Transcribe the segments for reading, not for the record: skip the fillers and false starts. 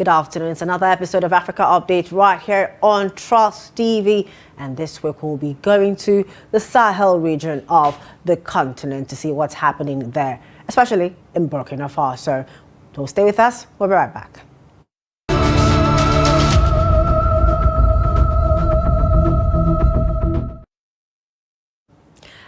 Good afternoon. It's another episode of Africa Update right here on Trust TV. And this week we'll be going to the Sahel region of the continent to see what's happening there, especially in Burkina Faso. So stay with us. We'll be right back.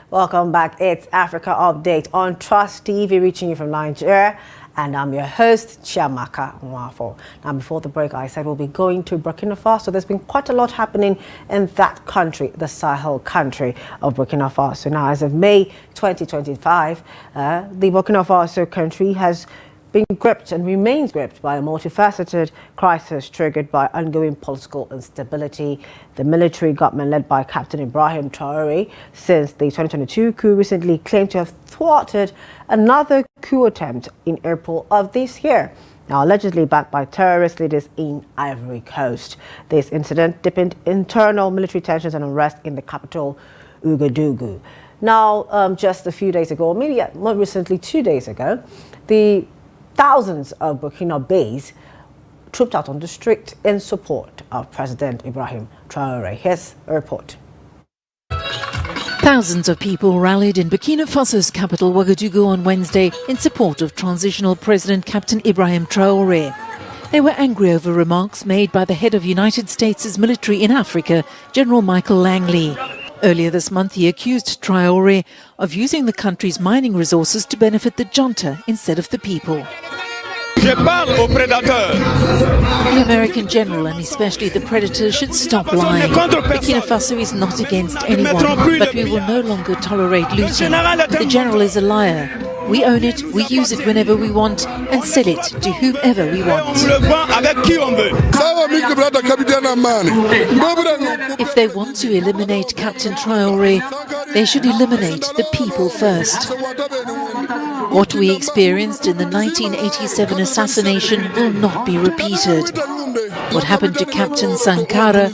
Welcome back. It's Africa Update on Trust TV, reaching you from Nigeria. And I'm your host, Chiamaka Nwafor. Now, before the break, I said we'll be going to Burkina Faso. There's been quite a lot happening in that country, the Sahel country of Burkina Faso. Now, as of May 2025, the Burkina Faso country has been gripped and remains gripped by a multifaceted crisis triggered by ongoing political instability. The military government led by Captain Ibrahim Traoré since the 2022 coup recently claimed to have thwarted another coup attempt in April of this year, now allegedly backed by terrorist leaders in Ivory Coast. This incident deepened internal military tensions and unrest in the capital, Ouagadougou. Now, just a few days ago, or maybe more recently, 2 days ago, the thousands of Burkinabés trooped out on the street in support of President Ibrahim Traoré. Here's a report. Thousands of people rallied in Burkina Faso's capital, Ouagadougou, on Wednesday in support of transitional President Captain Ibrahim Traoré. They were angry over remarks made by the head of United States' military in Africa, General Michael Langley. Earlier this month, he accused Traoré of using the country's mining resources to benefit the junta instead of the people. Je parle aux prédateurs. The American general, and especially the predators, should stop lying. Burkina Faso is not against anyone, but we will no longer tolerate looting. The general is a liar. We own it, we use it whenever we want, and sell it to whomever we want. If they want to eliminate Captain Traoré, they should eliminate the people first. What we experienced in the 1987 assassination will not be repeated. What happened to Captain Sankara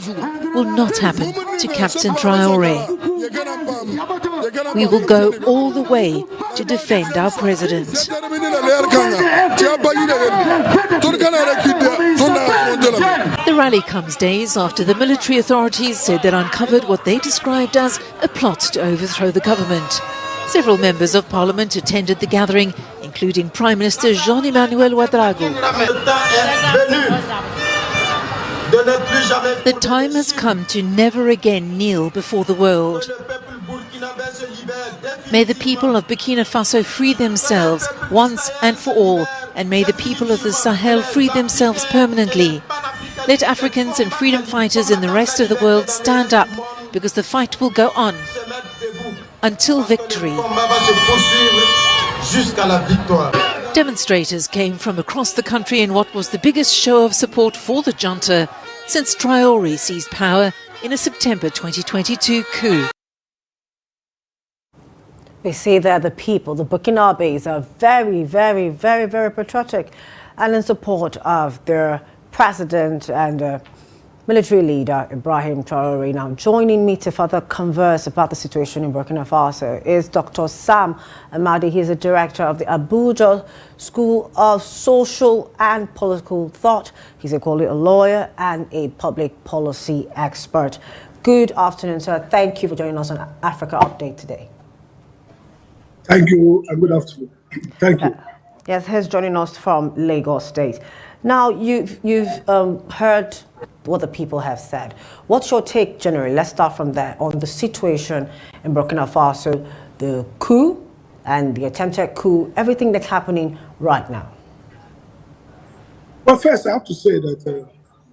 will not happen to Captain Traoré. We will go all the way to defend our president. The rally comes days after the military authorities said they'd uncovered what they described as a plot to overthrow the government. Several members of parliament attended the gathering, including Prime Minister Jean-Emmanuel Ouedraogo. The time has come to never again kneel before the world. May the people of Burkina Faso free themselves once and for all, and may the people of the Sahel free themselves permanently. Let Africans and freedom fighters in the rest of the world stand up, because the fight will go on until victory. Demonstrators came from across the country in what was the biggest show of support for the junta since Traoré seized power in a September 2022 coup. We see that the people, the Burkinabés, are very, very, very, very patriotic and in support of their president and military leader, Ibrahim Traoré. Now, joining me to further converse about the situation in Burkina Faso is Dr. Sam Amadi. He's the director of the Abuja School of Social and Political Thought. He's a lawyer and a public policy expert. Good afternoon, sir. Thank you for joining us on Africa Update today. Thank you and good afternoon. Thank you. Yes, he's joining us from Lagos State. Now, you've heard what the people have said. What's your take generally? Let's start from there on the situation in Burkina Faso, the coup and the attempted coup, everything that's happening right now. Well, first, I have to say that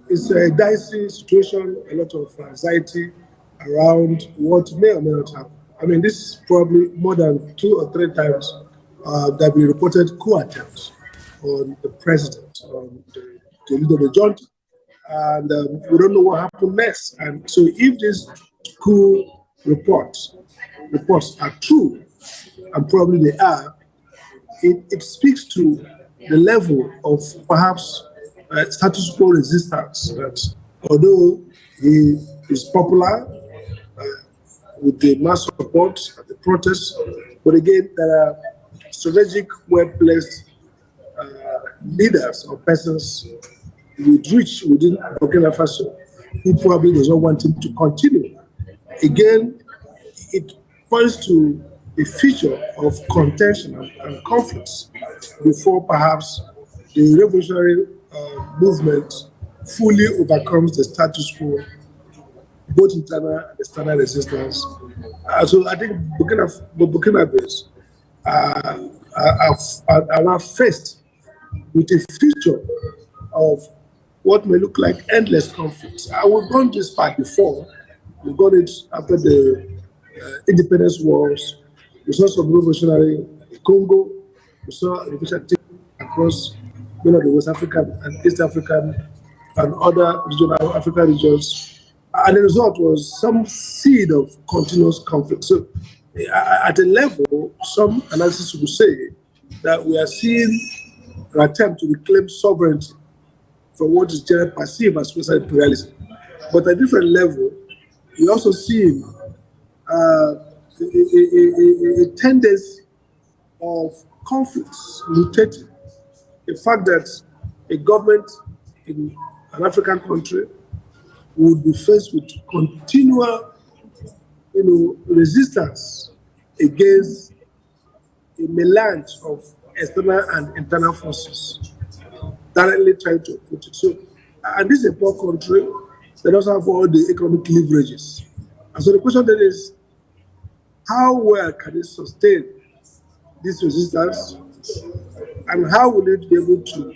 it's a dicey situation, a lot of anxiety around what may or may not happen. I mean, this is probably more than 2 or 3 times that we reported coup attempts on the president, on the leader of the junta. And we don't know what happened next. And so if these coup reports are true, and probably they are, it speaks to the level of perhaps status quo resistance that although he is popular with the mass support at the protests, but again, there are strategic, well-placed leaders or persons with reach within Burkina Faso, who probably does not want him to continue. Again, it points to a feature of contention and conflicts before perhaps the revolutionary movement fully overcomes the status quo, both internal and external resistance. So I think Burkinabes are now faced with a future of what may look like endless conflicts. We've gone this part before. We've got it after the independence wars. We saw some revolutionary in Congo. We saw a revolution across many of the West African and East African and other regional African regions. And the result was some seed of continuous conflict. So at a level, some analysis would say that we are seeing an attempt to reclaim sovereignty from what is generally perceived as Western imperialism. But at a different level, we also see a tendency of conflicts mutating. The fact that a government in an African country would be faced with continual, resistance against a melange of external and internal forces, directly trying to put it. So, and this is a poor country that also have all the economic leverages. And so the question then is, how well can it sustain this resistance, and how will it be able to,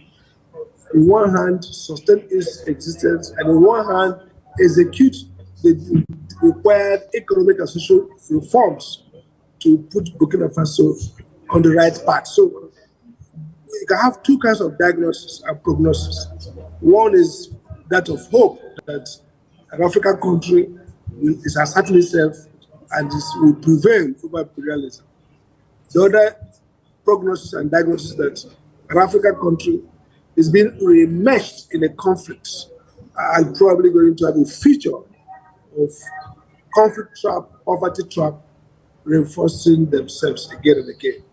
on one hand, sustain its existence, and on one hand, execute the required economic and social reforms to put Burkina Faso on the right path. So you can have two kinds of diagnosis and prognosis. One is that of hope that an African country is asserting itself and will prevail over imperialism. The other prognosis and diagnosis that an African country is being remeshed in a conflict and probably going to have a feature of conflict trap, poverty trap, reinforcing themselves again and again.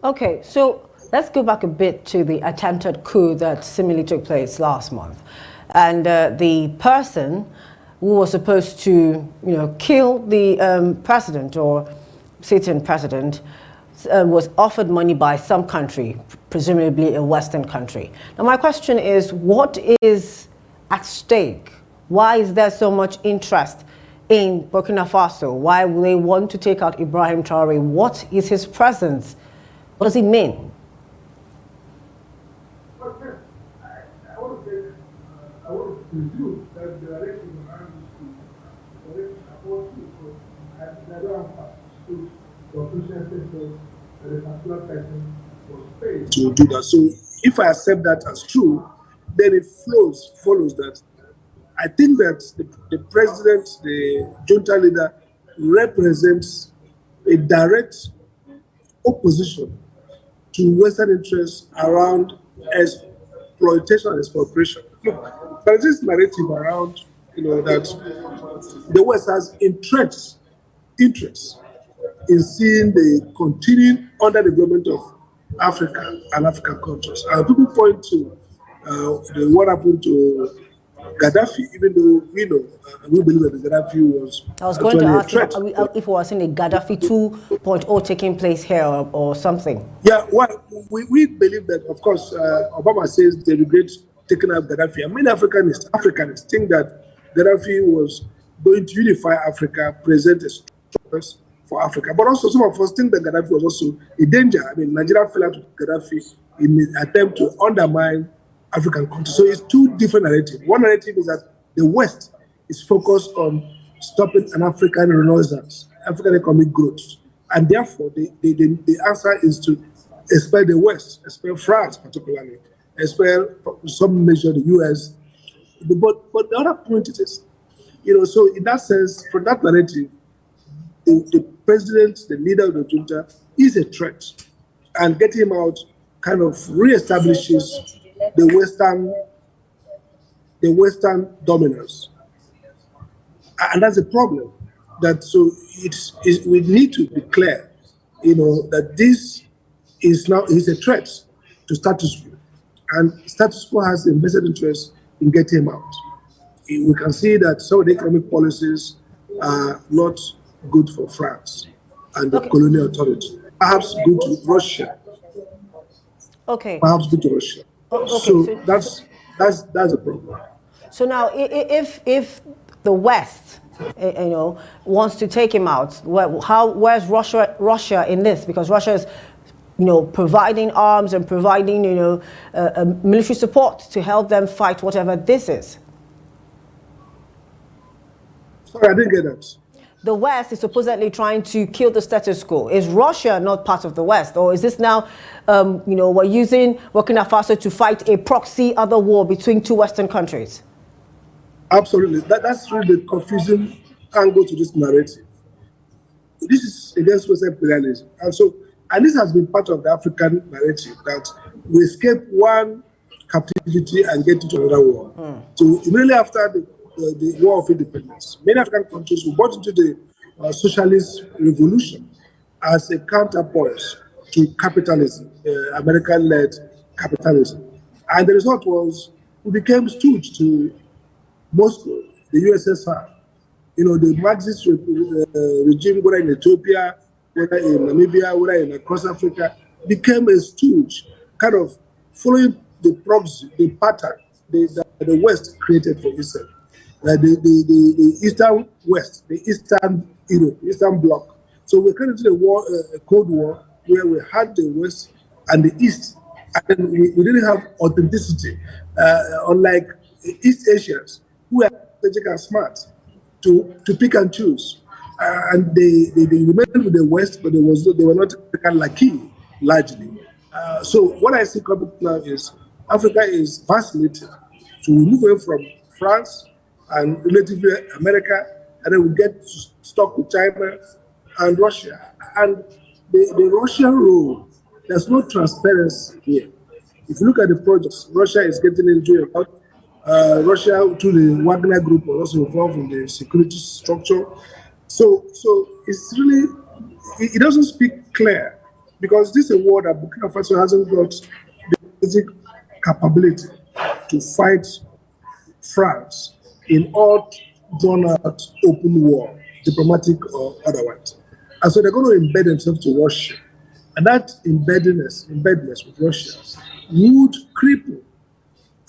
Okay, so let's go back a bit to the attempted coup that seemingly took place last month. And the person who was supposed to, kill the president or sitting president was offered money by some country, presumably a Western country. Now, my question is, what is at stake? Why is there so much interest in Burkina Faso? Why will they want to take out Ibrahim Traore? What is his presence? What does it mean? I want to presume that the direction of to do that. So if I accept that as true, then it follows that I think that the president, the junta leader, represents a direct opposition to Western interests around exploitation and expropriation. Look, there is this narrative around, that the West has entrenched interest in seeing the continuing underdevelopment of Africa and African countries. And people point to what happened to Gaddafi, even though we believe that Gaddafi was. I was going to ask if we were seeing a Gaddafi 2.0 taking place here or something. Yeah, well, we believe that, of course, Obama says they regret taking out Gaddafi. And many Africans think that Gaddafi was going to unify Africa, present a strong for Africa. But also some of us think that Gaddafi was also a danger. I mean, Nigeria fell out with Gaddafi in an attempt to undermine African countries. So it's two different narratives. One narrative is that the West is focused on stopping an African renaissance, African economic growth. And therefore, the answer is to expel the West, expel France particularly, expel some measure the US. But the other point is, so in that sense, for that narrative, the president, the leader of the junta, is a threat. And getting him out kind of reestablishes the Western dominance. And that's a problem. We need to be clear, that this is a threat to status quo. And status quo has a vested interest in getting him out. We can see that some of the economic policies are not good for France and the colonial authority. Perhaps good to Russia. Okay. Perhaps good to Russia. Okay. So that's a problem. So now, if the West, wants to take him out, where's Russia in this? Because Russia is, providing arms and providing, military support to help them fight whatever this is. Sorry, I didn't get that. The West is supposedly trying to kill the status quo. Is Russia not part of the West? Or is this now, we're using Burkina Faso to fight a proxy other war between two Western countries? Absolutely. That's really the confusing angle to this narrative. This is against Western imperialism. And this has been part of the African narrative, that we escape one captivity and get into another war. So immediately after the War of Independence, many African countries were brought into the socialist revolution as a counterpoint to capitalism, American-led capitalism. And the result was we became stooge to Moscow, the USSR. The Marxist regime, whether in Ethiopia, whether in Namibia, whether in across Africa, became a stooge, kind of following the proxy, the pattern that the West created for itself. The Eastern West, the Eastern Europe, Eastern Bloc. So we're kind of into a Cold War, where we had the West and the East, and then we didn't have authenticity, unlike East Asians, who are strategic and smart to pick and choose. And they remained with the West, but they were not African like largely. So what I see coming now is Africa is vacillating. So we move away from France and relatively America, and then we get stuck with China and Russia. And the Russian role, there's no transparency here. If you look at the projects Russia is getting into, Russia through the Wagner Group was also involved in the security structure. So it's really, it doesn't speak clear, because this is a war that Burkina Faso hasn't got the basic capability to fight France in all drawn-out open war, diplomatic or otherwise. And so they're going to embed themselves to Russia. And that embeddedness with Russia would cripple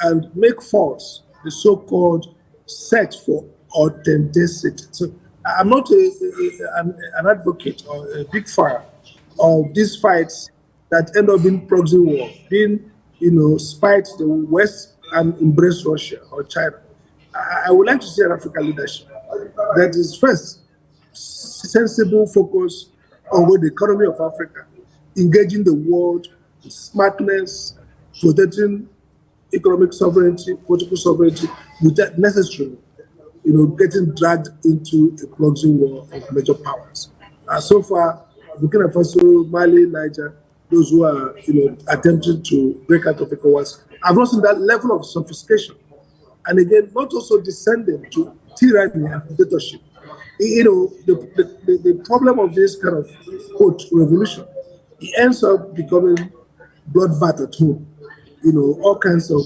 and make false the so-called search for authenticity. So I'm not an advocate or a big fan of these fights that end up being proxy war, being, spite the West and embrace Russia or China. I would like to see an African leadership that is first sensible focus on the economy of Africa, engaging the world with smartness, protecting economic sovereignty, political sovereignty, without necessarily, getting dragged into a proxy war of major powers. So far, Burkina Faso, Mali, Niger, those who are, attempting to break out of ECOWAS, have not seen that level of sophistication. And again, not also descending to tyranny and dictatorship. The problem of this kind of, quote, revolution, it ends up becoming bloodbath at home. All kinds of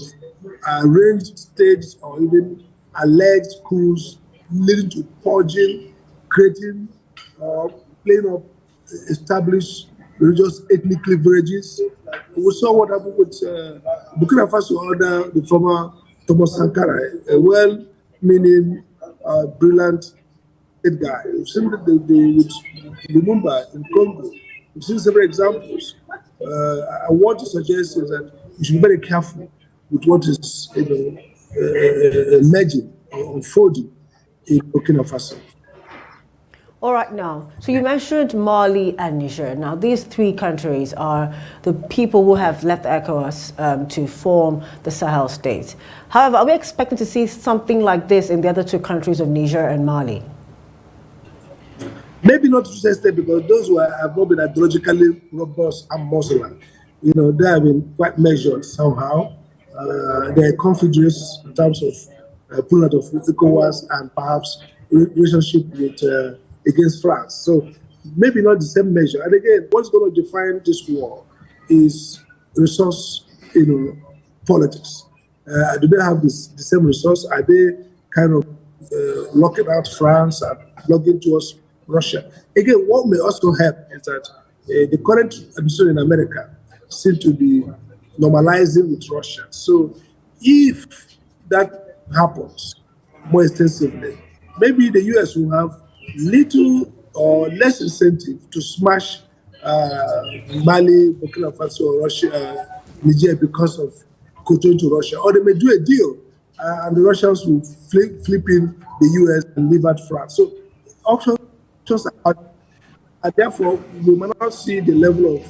arranged, staged, or even alleged coups leading to purging, creating, playing up established religious ethnic cleavages. We saw what happened with Burkina Faso under the former Thomas Sankara, a well-meaning, brilliant guy. We've seen with Lumumba in Congo. We've seen several examples. I want to suggest is that we should be very careful with what is emerging or unfolding in Burkina Faso. All right, now, so you mentioned Mali and Niger. Now, these three countries are the people who have left ECOWAS to form the Sahel states. However, are we expecting to see something like this in the other two countries of Niger and Mali? Maybe not to the extent, because those who have not been ideologically robust and muscular, they have been quite measured somehow. They are confederates in terms of pulling out of ECOWAS and perhaps relationship with against France. So maybe not the same measure. And again, what's going to define this war is resource, politics? Do they have the same resource? Are they kind of locking out France and looking towards Russia? Again, what may also help is that the current administration in America seems to be normalizing with Russia. So if that happens more extensively, maybe the US will have little or less incentive to smash Mali, Burkina Faso, or Russia, Niger because of going to Russia. Or they may do a deal and the Russians will flip in the US and leave out France. So options are, and therefore we might not see the level of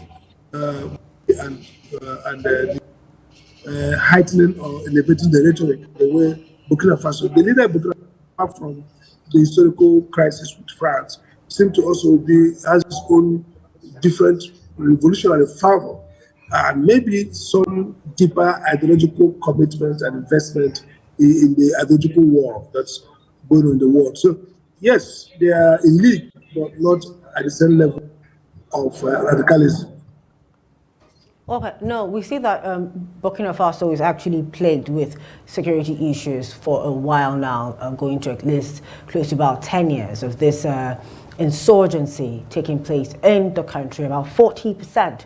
heightening or elevating the rhetoric the way Burkina Faso, the leader of Burkina Faso, apart from the historical crisis with France, seem to also has his own different revolutionary fervor and maybe some deeper ideological commitment and investment in the ideological war that's going on in the world. So yes, they are in league, but not at the same level of radicalism. Okay, no, we see that Burkina Faso is actually plagued with security issues for a while now, going to at least close to about 10 years of this insurgency taking place in the country. About 40%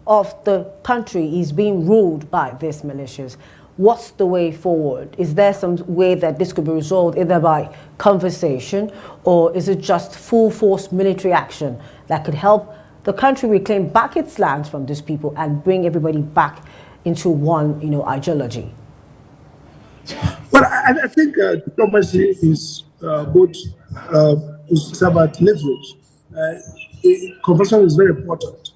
of the country is being ruled by these militias. What's the way forward? Is there some way that this could be resolved either by conversation, or is it just full force military action that could help the country reclaim back its lands from these people and bring everybody back into one, ideology? Well, I think diplomacy is both is about leverage. Conversation is very important.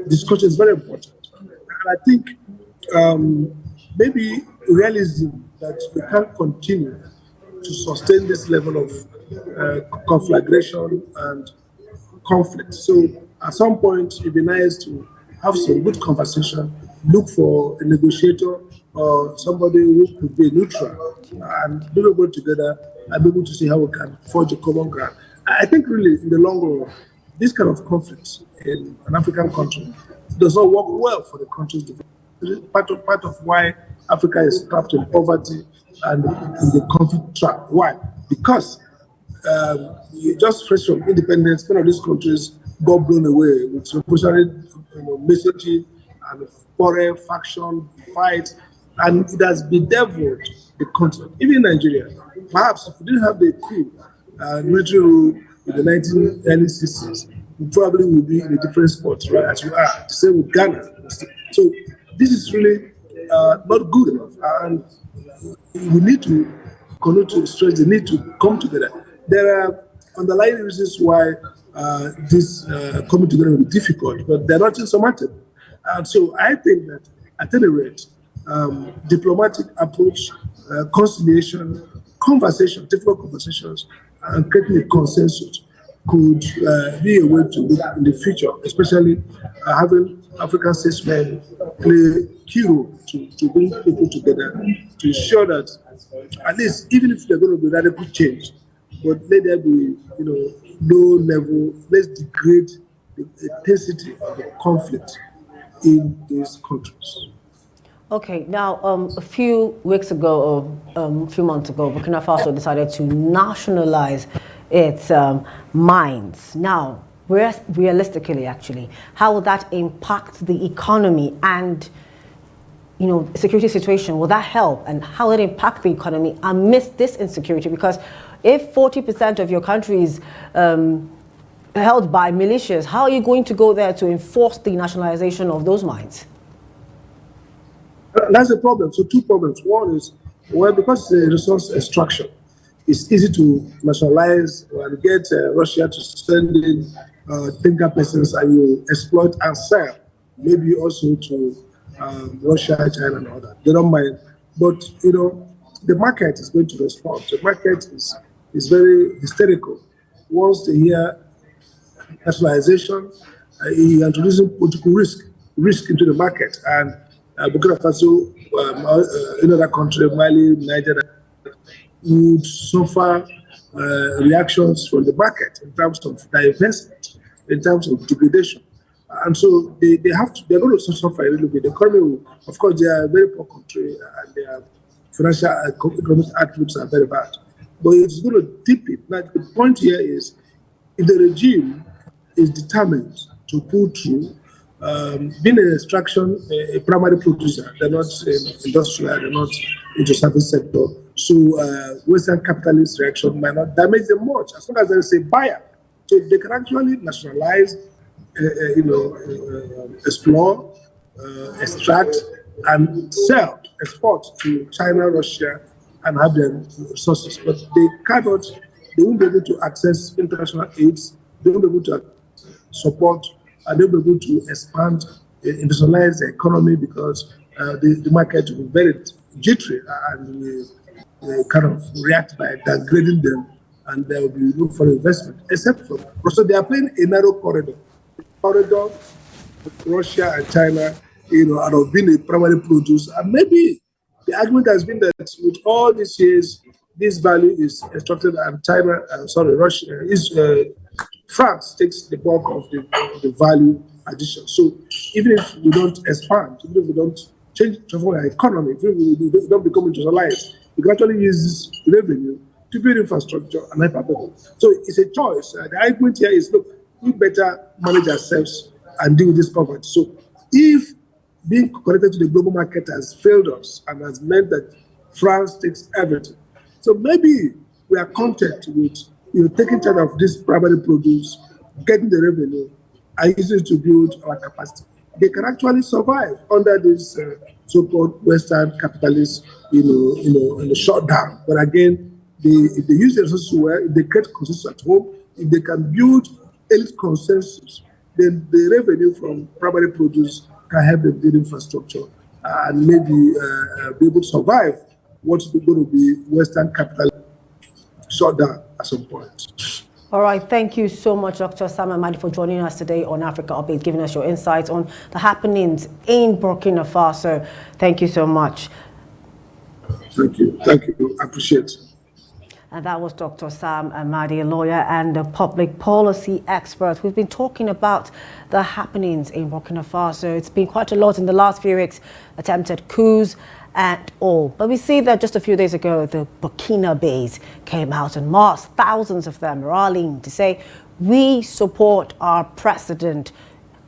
Discussion is very important. And I think maybe realism that we can't continue to sustain this level of conflagration and conflict. So at some point, it'd be nice to have some good conversation, look for a negotiator or somebody who could be neutral, and be able together and be able to see how we can forge a common ground. I think really in the long run, this kind of conflict in an African country does not work well for the country's development. Part of why Africa is trapped in poverty and in the conflict trap. Why? Because just fresh from independence, many of these countries got blown away with revolutionary messaging and foreign faction fights, and it has bedeviled the continent. Even Nigeria, perhaps if we didn't have the coup military rule in the early 60s, we probably would be in a different spot, right, as we are. The same with Ghana. So this is really not good enough, and we need to continue to stress the need to come together. There are underlying reasons why this coming together will be difficult, but they're not insurmountable. And so I think that at any rate, diplomatic approach, conciliation, conversation, difficult conversations, and creating a consensus could be a way to look in the future, especially having African statesmen play key role to bring people together to ensure that at least, even if they're going to be radical change, but let there be, low level, let's degrade the intensity of the conflict in these countries. Okay, now a few weeks ago, or a few months ago, Burkina Faso decided to nationalize its mines. Now, realistically, actually, how will that impact the economy and security situation? Will that help? And how will it impact the economy amidst this insecurity? Because if 40% of your country is held by militias, how are you going to go there to enforce the nationalization of those mines? That's the problem. So two problems. One is, because the resource extraction, it's easy to nationalize and get Russia to send in thinker persons and you exploit and sell, maybe also to Russia, China, and others. They don't mind. But, the market is going to respond. The market is very hysterical. Once they hear nationalization, he introducing political risk into the market. And Burkina Faso, another country, Mali, Nigeria, would suffer reactions from the market in terms of divestment, in terms of degradation. And so they're going to suffer a little bit. The economy will, of course, they are a very poor country and their financial and economic outlooks are very bad. But it's going to dip it. Now, the point here is if the regime is determined to pull through, being an extraction, a primary producer, they're not industrial, they're not into service sector. So Western capitalist reaction might not damage them much as long as there is a buyer. So they can actually nationalize, explore, extract, and sell, export to China, Russia, and have their resources. But they won't be able to access international aids, they won't be able to support, and they'll be able to expand, industrialize the economy because the market will be very jittery and will kind of react by downgrading them, and there will be room for investment, except for Russia. They are playing a narrow corridor with Russia and China, out of being a primary producer. And maybe the argument has been that with all these years, this value is extracted, and France takes the bulk of the value addition. So even if we don't expand, even if we don't transform our economy, if we don't become industrialized, we can actually use this revenue to build infrastructure and help our people. So it's a choice. The argument here is, look, we better manage ourselves and deal with this poverty. So if being connected to the global market has failed us and has meant that France takes everything, so maybe we are content with taking charge of this primary produce, getting the revenue, and using it to build our capacity. They can actually survive under this so-called Western capitalist, shutdown. But again, if they use the resources well, if they create consensus at home, if they can build elite consensus, then the revenue from primary produce can help them build infrastructure and maybe be able to survive what's going to be Western capital shutdown at some point. All right, thank you so much, Dr. Sam Amadi, for joining us today on Africa Update, giving us your insights on the happenings in Burkina Faso. Thank you so much. Thank you. Thank you. I appreciate it. And that was Dr. Sam Amadi, a lawyer and a public policy expert. We've been talking about the happenings in Burkina Faso. It's been quite a lot in the last few weeks, attempted coups and all. But we see that just a few days ago, the Burkinabés came out en masse, thousands of them rallying to say, we support our president,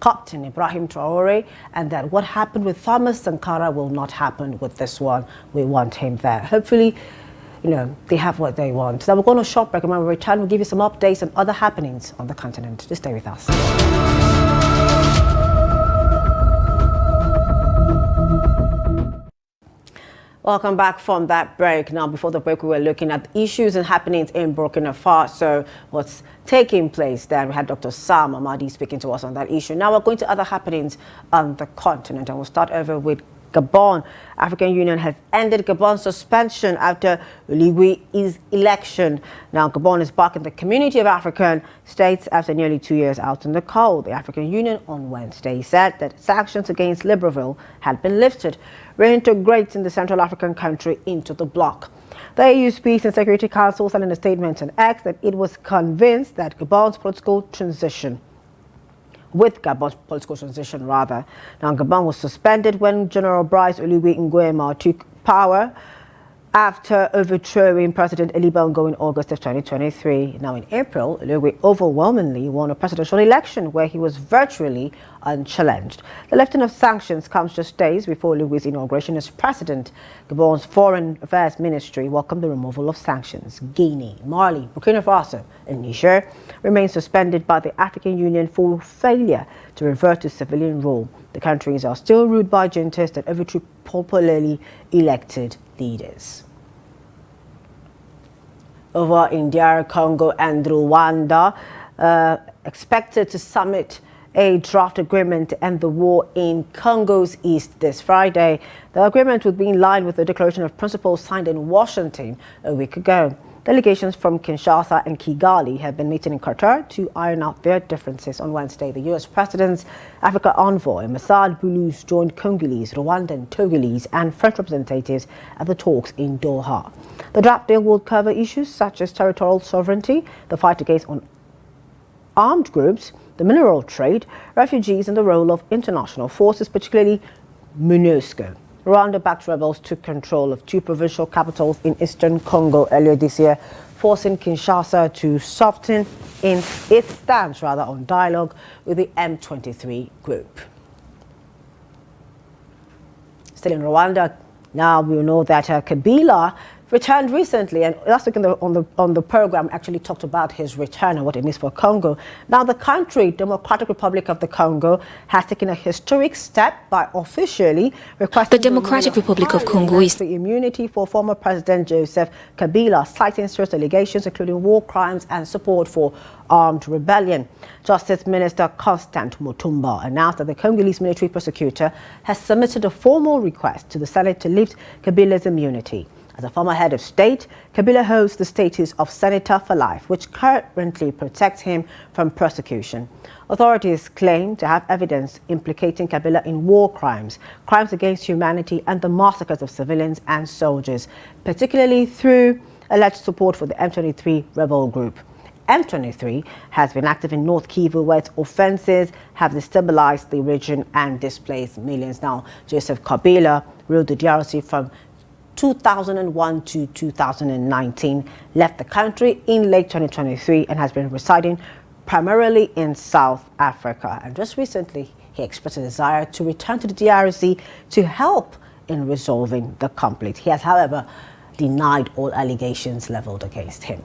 Captain Ibrahim Traore, and that what happened with Thomas Sankara will not happen with this one. We want him there. Hopefully, they have what they want. So we're going to short break, and when we return, we'll give you some updates and other happenings on the continent. Just stay with us. Welcome back from that break. Now, before the break, we were looking at issues and happenings in Burkina Faso, what's taking place there. We had Dr. Sam Amadi speaking to us on that issue. Now we're going to other happenings on the continent, and we'll start over with Gabon. African Union has ended Gabon's suspension after Oligui election. Now, Gabon is back in the community of African states after nearly 2 years out in the cold. The African Union on Wednesday said that sanctions against Libreville had been lifted, reintegrating the Central African country into the bloc. The AU's Peace and Security Council said in a statement on X that it was convinced that Gabon's political transition Now, Gabon was suspended when General Brice Oligui Nguema took power after overthrowing President Ali Bongo in August of 2023. Now, in April, Oligui overwhelmingly won a presidential election where he was virtually unchallenged. The lifting of sanctions comes just days before Oligui's inauguration as president. Gabon's Foreign Affairs Ministry welcomed the removal of sanctions. Guinea, Mali, Burkina Faso, and Niger remain suspended by the African Union for failure to revert to civilian rule. The countries are still ruled by juntas that overthrew popularly elected leaders. Over in DR Congo and Rwanda, expected to summit a draft agreement to end the war in Congo's east this Friday. The agreement would be in line with the Declaration of Principles signed in Washington a week ago. Delegations from Kinshasa and Kigali have been meeting in Qatar to iron out their differences. On Wednesday, the U.S. President's Africa envoy, Massad Boulous, joined Congolese, Rwandan, Togolese, and French representatives at the talks in Doha. The draft deal will cover issues such as territorial sovereignty, the fight against armed groups, the mineral trade, refugees, and the role of international forces, particularly MONUSCO. Rwanda-backed rebels took control of 2 provincial capitals in eastern Congo earlier this year, forcing Kinshasa to soften in its stance on dialogue with the M23 group. Still in Rwanda, now we know that Kabila returned recently, and last week on the program actually talked about his return and what it means for Congo. Now the country, Democratic Republic of the Congo, has taken a historic step by officially requesting the Democratic Republic of Congo is the immunity for former President Joseph Kabila, citing serious allegations including war crimes and support for armed rebellion. Justice Minister Constant Mutumba announced that the Congolese military prosecutor has submitted a formal request to the Senate to lift Kabila's immunity. As a former head of state, Kabila holds the status of Senator for Life, which currently protects him from prosecution. Authorities claim to have evidence implicating Kabila in war crimes, crimes against humanity, and the massacres of civilians and soldiers, particularly through alleged support for the M23 rebel group. M23 has been active in North Kivu, where its offenses have destabilized the region and displaced millions. Now, Joseph Kabila ruled the DRC from 2001 to 2019, left the country in late 2023 and has been residing primarily in South Africa. And just recently, he expressed a desire to return to the DRC to help in resolving the conflict. He has, however, denied all allegations leveled against him.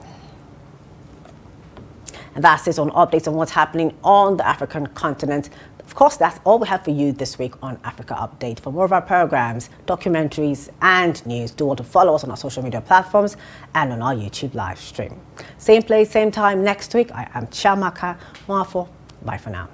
And that's it on updates on what's happening on the African continent. Of course, that's all we have for you this week on Africa Update. For more of our programs, documentaries, and news, do want to follow us on our social media platforms and on our YouTube live stream. Same place, same time next week. I am Chiamaka Nwafor. Bye for now.